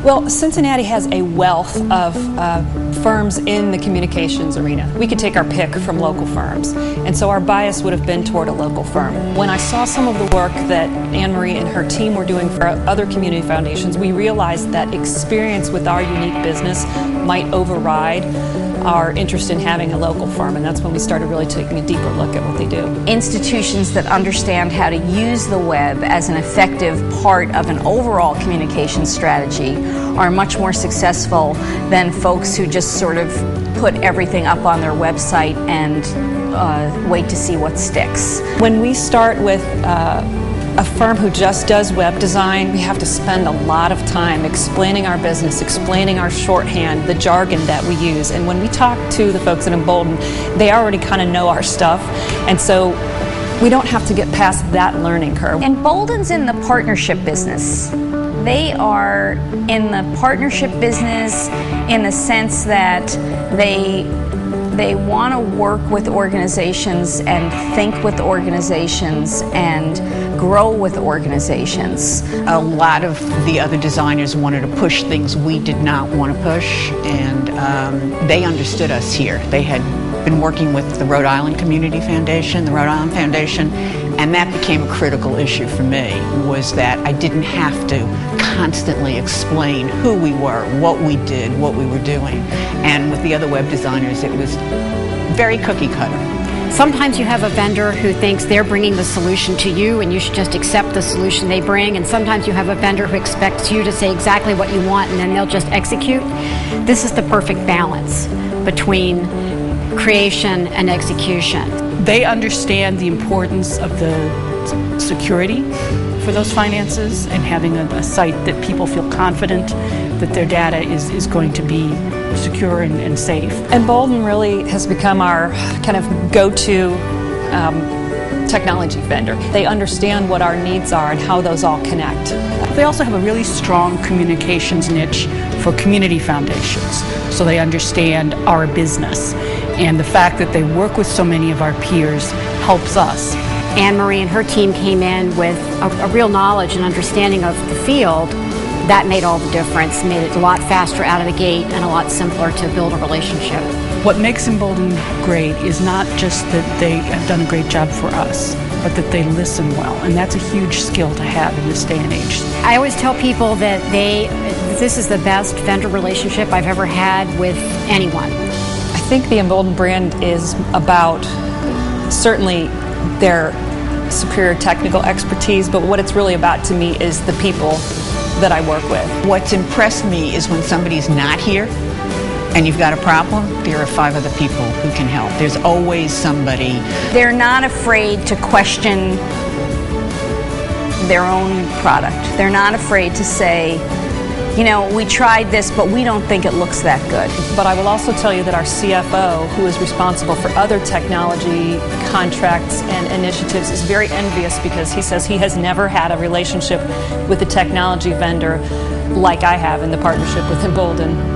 Well, Cincinnati has a wealth of firms in the communications arena. We could take our pick from local firms, and so our bias would have been toward a local firm. When I saw some of the work that Anne-Marie and her team were doing for other community foundations, we realized that experience with our unique business might override our interest in having a local firm, and that's when we started really taking a deeper look at what they do. Institutions that understand how to use the web as an effective part of an overall communication strategy are much more successful than folks who just sort of put everything up on their website and wait to see what sticks. When we start with a firm who just does web design, we have to spend a lot of time explaining our business, explaining our shorthand, the jargon that we use. And when we talk to the folks at Embolden, they already kind of know our stuff, and so we don't have to get past that learning curve. Embolden's in the partnership business. They are in the partnership business in the sense that they want to work with organizations and think with organizations and grow with organizations. A lot of the other designers wanted to push things we did not want to push, and they understood us here. They had been working with the Rhode Island Community Foundation, the Rhode Island Foundation, and that became a critical issue for me, was that I didn't have to constantly explain who we were, what we did, what we were doing. And with the other web designers, it was very cookie cutter. Sometimes you have a vendor who thinks they're bringing the solution to you and you should just accept the solution they bring, and sometimes you have a vendor who expects you to say exactly what you want and then they'll just execute. This is the perfect balance between creation and execution. They understand the importance of the security for those finances and having a site that people feel confident that their data is going to be secure and safe. Embolden really has become our kind of go-to technology vendor. They understand what our needs are and how those all connect. They also have a really strong communications niche for community foundations, so they understand our business. And the fact that they work with so many of our peers helps us. Anne-Marie and her team came in with a real knowledge and understanding of the field. That made all the difference, made it a lot faster out of the gate and a lot simpler to build a relationship. What makes Embolden great is not just that they have done a great job for us, but that they listen well, and that's a huge skill to have in this day and age. I always tell people that this is the best vendor relationship I've ever had with anyone. I think the Embolden brand is about certainly their superior technical expertise, but what it's really about to me is the people that I work with. What's impressed me is when somebody's not here and you've got a problem, there are 5 other people who can help. There's always somebody. They're not afraid to question their own product. They're not afraid to say, you know, we tried this, but we don't think it looks that good. But I will also tell you that our CFO, who is responsible for other technology contracts and initiatives, is very envious because he says he has never had a relationship with a technology vendor like I have in the partnership with Embolden.